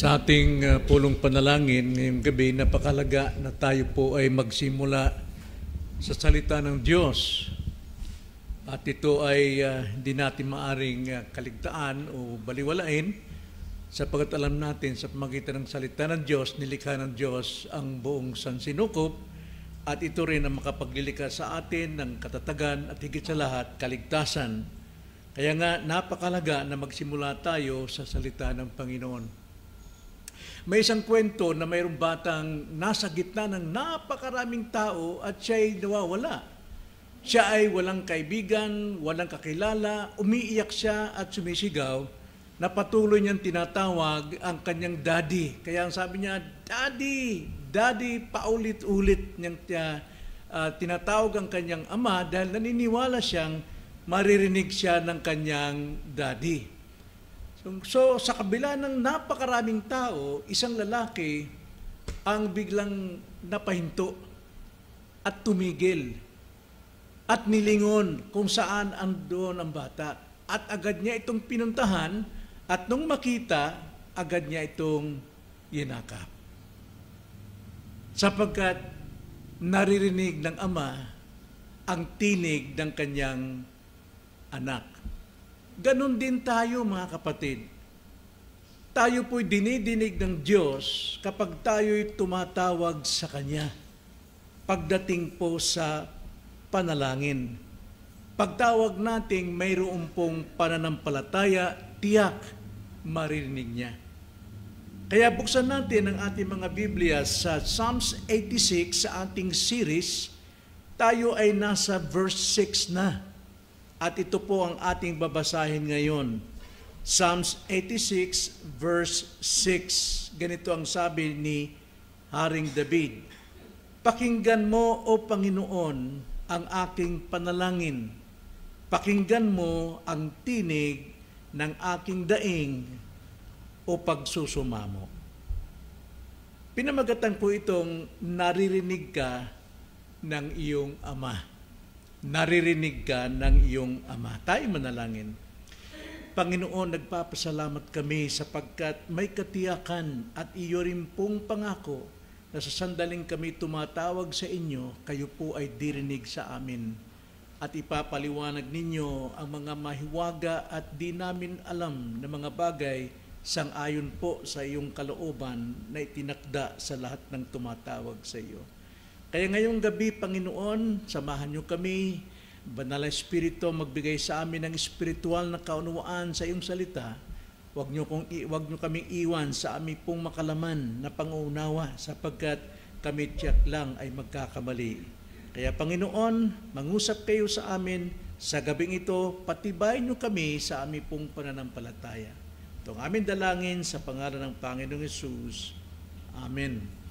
Sa ating pulong panalangin ngayong gabi, napakalaga na tayo po ay magsimula sa salita ng Diyos. At ito ay hindi natin maaring kaligtaan o baliwalain sapagkat alam natin sa pamagitan ng salita ng Diyos, nilikha ng Diyos ang buong sansinukob at ito rin ang makapaglilika sa atin ng katatagan at higit sa lahat, kaligtasan. Kaya nga, napakalaga na magsimula tayo sa salita ng Panginoon. May isang kwento na mayroong batang nasa gitna ng napakaraming tao at siya'y nawawala. Siya ay walang kaibigan, walang kakilala, umiiyak siya at sumisigaw na patuloy niyang tinatawag ang kanyang daddy. Kaya ang sabi niya, Daddy! Daddy! Paulit-ulit niyang tinatawag ang kanyang ama dahil naniniwala siyang maririnig siya ng kanyang daddy. So, sa kabila ng napakaraming tao, isang lalaki ang biglang napahinto at tumigil at nilingon kung saan andoon ang bata. At agad niya itong pinuntahan at nung makita, agad niya itong yinakap. Sapagkat naririnig ng ama ang tinig ng kanyang anak. Ganon din tayo mga kapatid. Tayo po'y dinidinig ng Diyos kapag tayo'y tumatawag sa Kanya. Pagdating po sa panalangin. Pagtawag nating mayroon pong pananampalataya, tiyak maririnig niya. Kaya buksan natin ang ating mga Biblia sa Psalms 86 sa ating series. Tayo ay nasa verse 6 na. At ito po ang ating babasahin ngayon. Psalms 86 verse 6. Ganito ang sabi ni Haring David. Pakinggan mo, O Panginoon, ang aking panalangin. Pakinggan mo ang tinig ng aking daing o pagsusumamo. Pinamagatan po itong naririnig ka ng iyong ama. Naririnig ka ng iyong ama. Tayo manalangin. Panginoon, nagpapasalamat kami sapagkat may katiyakan at iyo rin pong pangako na sa sandaling kami tumatawag sa inyo, kayo po ay dirinig sa amin. At ipapaliwanag ninyo ang mga mahiwaga at di namin alam na mga bagay sang-ayon po sa iyong kalooban na itinakda sa lahat ng tumatawag sa iyo. Kaya ngayong gabi, Panginoon, samahan niyo kami, Banal na Espiritu, magbigay sa amin ng espiritual na kaunawaan sa iyong salita. Huwag niyo kaming iwan sa aming pong makalaman na pangunawa sapagkat kami tiyak lang ay magkakamali. Kaya Panginoon, mangusap kayo sa amin sa gabing ito, patibayin niyo kami sa aming pong pananampalataya. Ito ang aming dalangin sa pangalan ng Panginoong Hesus. Amen.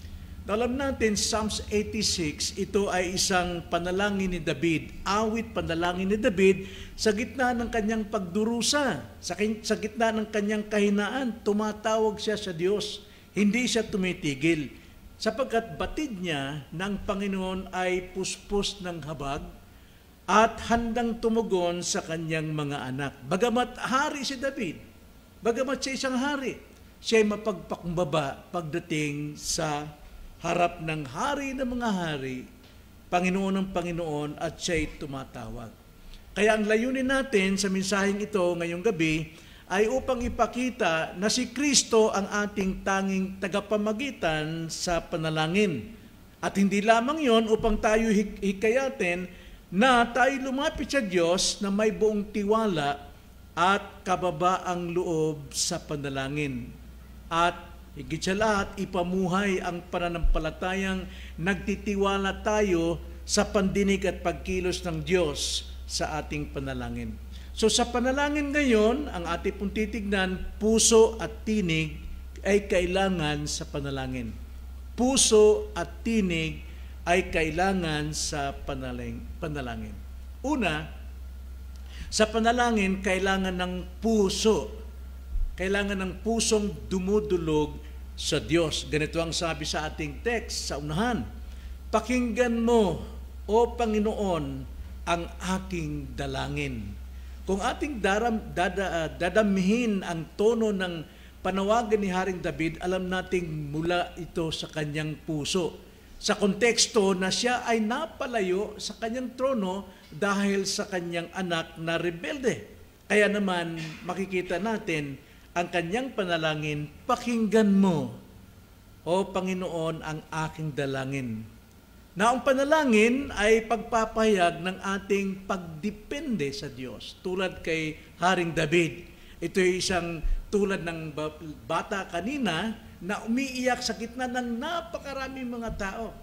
Alam natin, Psalms 86, ito ay isang panalangin ni David, awit panalangin ni David sa gitna ng kanyang pagdurusa, sa gitna ng kanyang kahinaan, tumatawag siya sa Diyos, hindi siya tumitigil, sapagkat batid niya na ang Panginoon ay puspos ng habag at handang tumugon sa kanyang mga anak. Bagamat hari si David, bagamat siya isang hari, siya ay mapagpakumbaba pagdating sa harap ng hari ng mga hari, Panginoon ng Panginoon, at siya'y tumatawag. Kaya ang layunin natin sa mensaheng ito ngayong gabi ay upang ipakita na si Kristo ang ating tanging tagapamagitan sa panalangin. At hindi lamang yon upang tayo hikayatin na tayo lumapit sa Diyos na may buong tiwala at kababaang loob sa panalangin. At higit sa lahat, ipamuhay ang pananampalatayang nagtitiwala tayo sa pandinig at pagkilos ng Diyos sa ating panalangin. So sa panalangin ngayon, ang ating pong titignan, puso at tinig ay kailangan sa panalangin. Puso at tinig ay kailangan sa panalangin. Una, sa panalangin, kailangan ng puso. Kailangan ng pusong dumudulog sa Diyos. Ganito ang sabi sa ating text sa unahan. Pakinggan mo, O Panginoon, ang aking dalangin. Kung ating dadamhin ang tono ng panawagan ni Haring David, alam nating mula ito sa kanyang puso. Sa konteksto na siya ay napalayo sa kanyang trono dahil sa kanyang anak na rebelde. Kaya naman makikita natin ang kanyang panalangin, pakinggan mo, O Panginoon, ang aking dalangin. Na ang panalangin ay pagpapahayag ng ating pagdepende sa Diyos. Tulad kay Haring David, ito ay isang tulad ng bata kanina na umiiyak sa gitna ng napakaraming mga tao.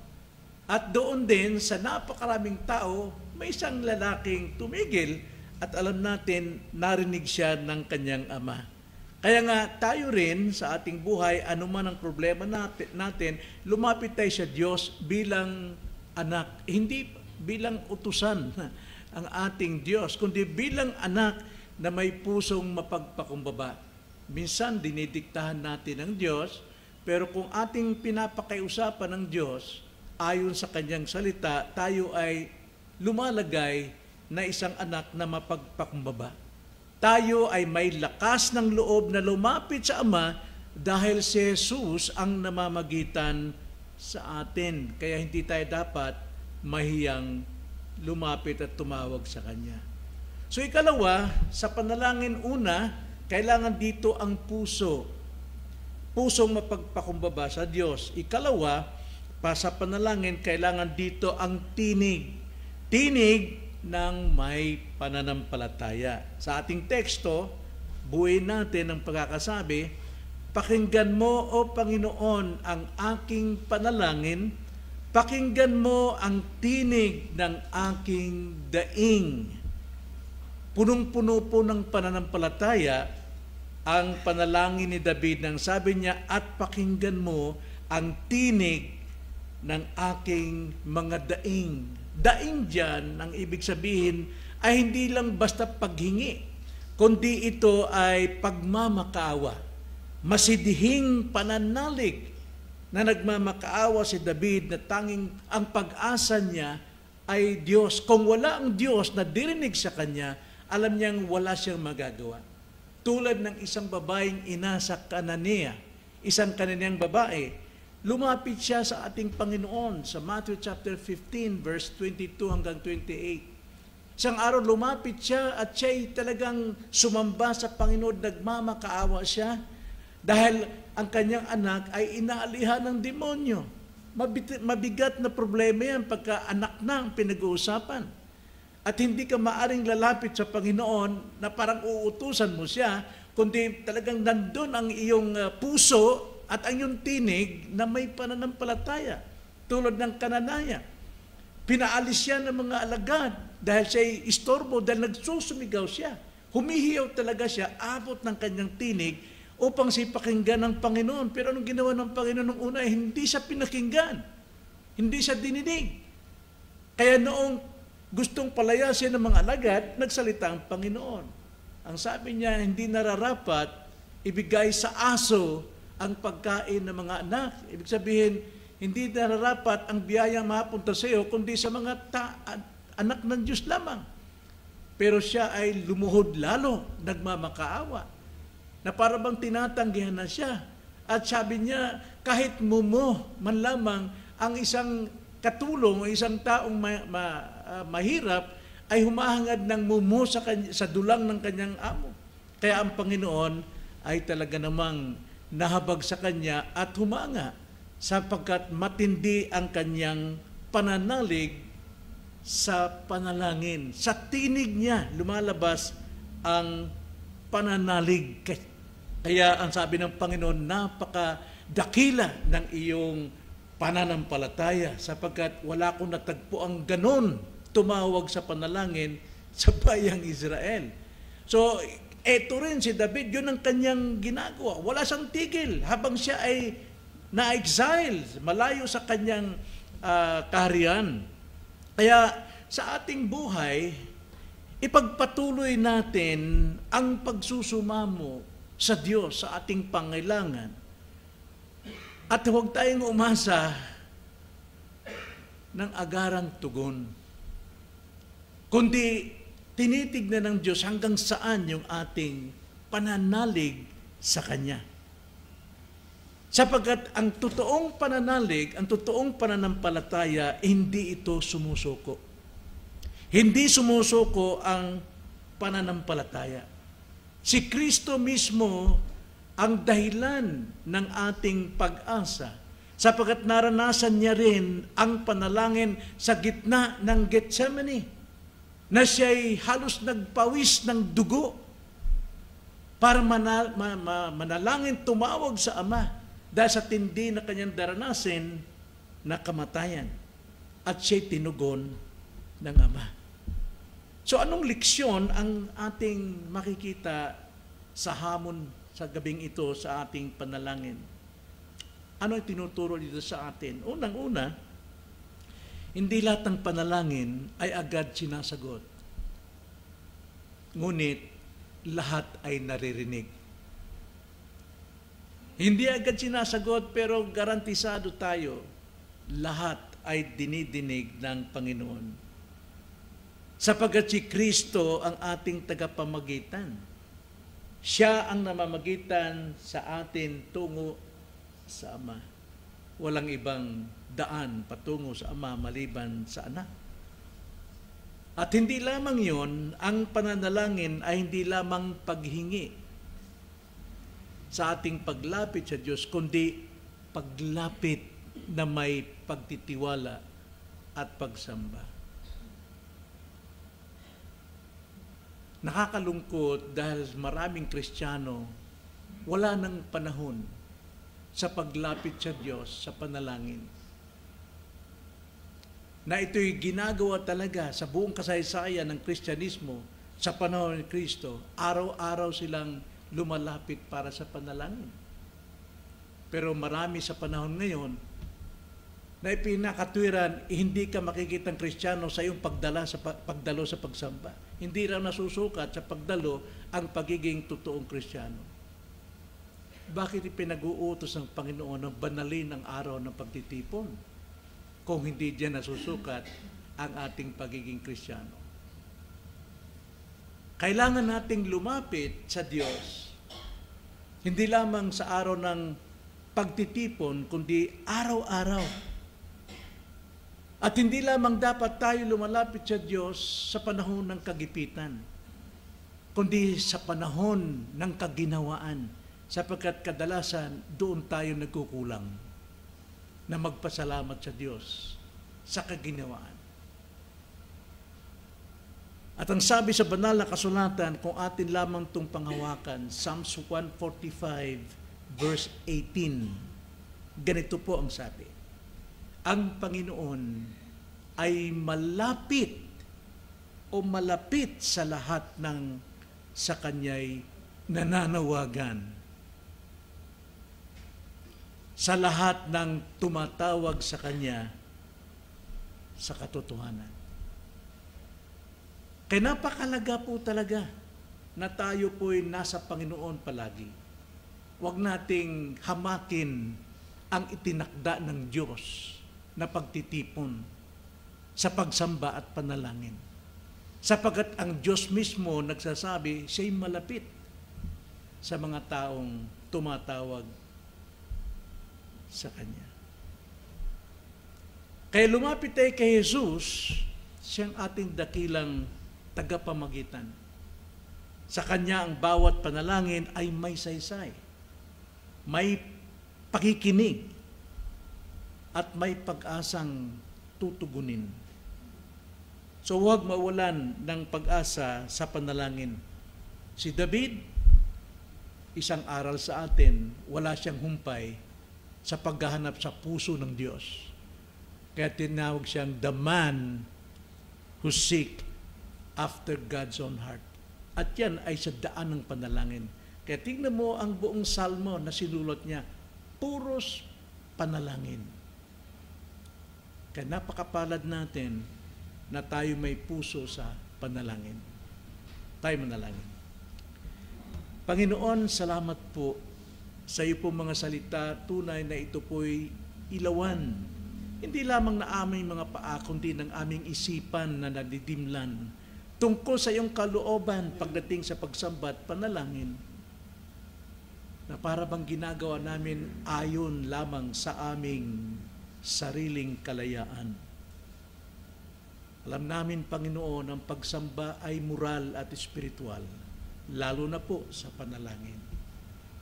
At doon din sa napakaraming tao, may isang lalaking tumigil at alam natin narinig siya ng kanyang ama. Kaya nga tayo rin sa ating buhay, anuman ang problema natin, lumapit tayo sa Diyos bilang anak, hindi bilang utusan ang ating Diyos, kundi bilang anak na may pusong mapagpakumbaba. Minsan dinidiktahan natin ang Diyos, pero kung ating pinapakiusapan ng Diyos, ayon sa kanyang salita, tayo ay lumalagay na isang anak na mapagpakumbaba. Tayo ay may lakas ng loob na lumapit sa Ama dahil si Jesus ang namamagitan sa atin. Kaya hindi tayo dapat mahiyang lumapit at tumawag sa Kanya. So ikalawa, sa panalangin una, kailangan dito ang puso. Pusong mapagpakumbaba sa Diyos. Ikalawa, sa panalangin, kailangan dito ang tinig. Tinig ng may pananampalataya. Sa ating teksto, buuin natin ang pagkakasabi, pakinggan mo, O Panginoon, ang aking panalangin, pakinggan mo ang tinig ng aking daing. Punong-puno po ng pananampalataya ang panalangin ni David nang sabi niya, at pakinggan mo ang tinig ng aking mga daing. Daing dyan, ang ibig sabihin, ay hindi lang basta paghingi, kundi ito ay pagmamakaawa. Masidihing pananalig na nagmamakaawa si David na tanging ang pag-asa niya ay Diyos. Kung wala ang Diyos na dirinig sa kanya, alam niyang wala siyang magagawa. Tulad ng isang babaeng ina sa Kananea, isang Kananeang babae, lumapit siya sa ating Panginoon sa Matthew chapter 15 verse 22 hanggang 28. Isang araw lumapit siya at siya'y talagang sumamba sa Panginoon, nagmamakaawa siya dahil ang kanyang anak ay inaalihan ng demonyo. Mabigat na problema yan pagka anak na ang pinag-uusapan. At hindi ka maaring lalapit sa Panginoon na parang uutusan mo siya, kundi talagang nandun ang iyong puso at ang iyong tinig na may pananampalataya, tulad ng Kananaya. Pinaalis siya ng mga alagad dahil siya'y istorbo, dahil nagsusumigaw siya. Humihiyaw talaga siya, abot ng kanyang tinig upang siya pakinggan ng Panginoon. Pero anong ginawa ng Panginoon nung una? Hindi siya pinakinggan. Hindi siya dininig. Kaya noong gustong palayasin ng mga alagad, nagsalita ang Panginoon. Ang sabi niya, hindi nararapat ibigay sa aso ang pagkain ng mga anak. Ibig sabihin, hindi nararapat ang biyayang mapunta sa iyo, kundi sa mga anak ng Diyos lamang. Pero siya ay lumuhod lalo, nagmamakaawa, na para bang tinatanggihan na siya. At sabi niya, kahit mumo man lamang ang isang katulong o isang taong mahirap, ay humahangad ng mumo sa dulang ng kanyang amo. Kaya ang Panginoon ay talaga namang nahabag sa kanya at humanga sapagkat matindi ang kanyang pananalig sa panalangin. Sa tinig niya lumalabas ang pananalig. Kaya ang sabi ng Panginoon, napakadakila ng iyong pananampalataya sapagkat wala akong natagpo ang ganon tumawag sa panalangin sa bayang Israel. So, eto rin si David, yun ang kanyang ginagawa. Wala siyang tigil habang siya ay na-exile, malayo sa kanyang kaharian. Kaya sa ating buhay, ipagpatuloy natin ang pagsusumamo sa Diyos sa ating pangailangan. At huwag tayong umasa ng agarang tugon, kundi tinitignan ng Diyos hanggang saan yung ating pananalig sa Kanya. Sapagkat ang totoong pananalig, ang totoong pananampalataya, hindi ito sumusuko. Hindi sumusuko ang pananampalataya. Si Kristo mismo ang dahilan ng ating pag-asa, sapagkat naranasan niya rin ang panalangin sa gitna ng Getsemani, na siya'y halos nagpawis ng dugo para manalangin, tumawag sa Ama dahil sa tindi na kanyang daranasin na kamatayan. At siya'y tinugon ng Ama. So anong leksyon ang ating makikita sa hamon sa gabing ito sa ating panalangin? Ano ang tinuturo dito sa atin? Unang-una, hindi lahat ng panalangin ay agad sinasagot. Ngunit lahat ay naririnig. Hindi agad sinasagot pero garantisado tayo, lahat ay dinidinig ng Panginoon. Sapagkat si Kristo ang ating tagapamagitan. Siya ang namamagitan sa atin tungo sa Ama. Walang ibang daan patungo sa Ama maliban sa Anak. At hindi lamang yon, ang pananalangin ay hindi lamang paghingi sa ating paglapit sa Diyos, kundi paglapit na may pagtitiwala at pagsamba. Nakakalungkot dahil maraming Kristiyano wala nang panahon sa paglapit sa Diyos sa panalangin. Na ito'y ginagawa talaga sa buong kasaysayan ng Kristyanismo sa panahon ni Kristo. Araw-araw silang lumalapit para sa panalangin. Pero marami sa panahon ngayon na ipinakatwiran, hindi ka makikitang Kristiyano sa iyong pagdalo sa pagsamba. Hindi raw nasusukat sa pagdalo ang pagiging totoong Kristiyano. Bakit ipinag-uutos ng Panginoon ng banalin ang araw ng pagtitipon kung hindi diyan nasusukat ang ating pagiging Kristiyano? Kailangan nating lumapit sa Diyos, hindi lamang sa araw ng pagtitipon, kundi araw-araw. At hindi lamang dapat tayo lumalapit sa Diyos sa panahon ng kagipitan, kundi sa panahon ng kaginawaan, sapagkat kadalasan doon tayo nagkukulang na magpasalamat sa Diyos sa kaginawaan. At ang sabi sa banal na kasulatan, kung atin lamang itong panghawakan, Psalms 145 verse 18, ganito po ang sabi: ang Panginoon ay malapit o malapit sa lahat ng sa Kanya'y nananawagan, sa lahat ng tumatawag sa Kanya sa katotohanan. Kaya napakalaga po talaga na tayo po'y nasa Panginoon palagi. Huwag nating hamakin ang itinakda ng Diyos na pagtitipon sa pagsamba at panalangin. Sapagkat ang Diyos mismo nagsasabi, siya'y malapit sa mga taong tumatawag sa Kanya. Kaya lumapit tayo kay Jesus, siyang ating dakilang tagapamagitan. Sa Kanya ang bawat panalangin ay may saysay, may pakikinig, at may pag-asang tutugunin. So huwag mawalan ng pag-asa sa panalangin. Si David, isang aral sa atin, wala siyang humpay sa paghahanap sa puso ng Diyos. Kaya tinawag siyang the man who seek after God's own heart. At yan ay sa daan ng panalangin. Kaya tingnan mo ang buong salmo na sinulot niya, puros panalangin. Kaya napakapalad natin na tayo may puso sa panalangin. Tayo manalangin. Panginoon, salamat po sa iyo po mga salita, tunay na ito po'y ilawan. Hindi lamang na aming mga paa, kundi ng aming isipan na nadidimlan tungkol sa iyong kalooban pagdating sa pagsamba at panalangin. na para bang ginagawa namin ayon lamang sa aming sariling kalayaan. Alam namin, Panginoon, ang pagsamba ay moral at espiritual, lalo na po sa panalangin.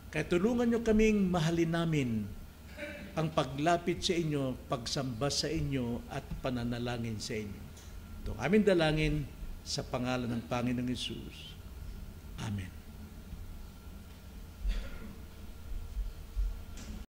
Kaya tulungan niyo kaming mahalin namin ang paglapit sa inyo, pagsamba sa inyo at pananalangin sa inyo. Ito aming dalangin sa pangalan ng Panginoong Hesus. Amen.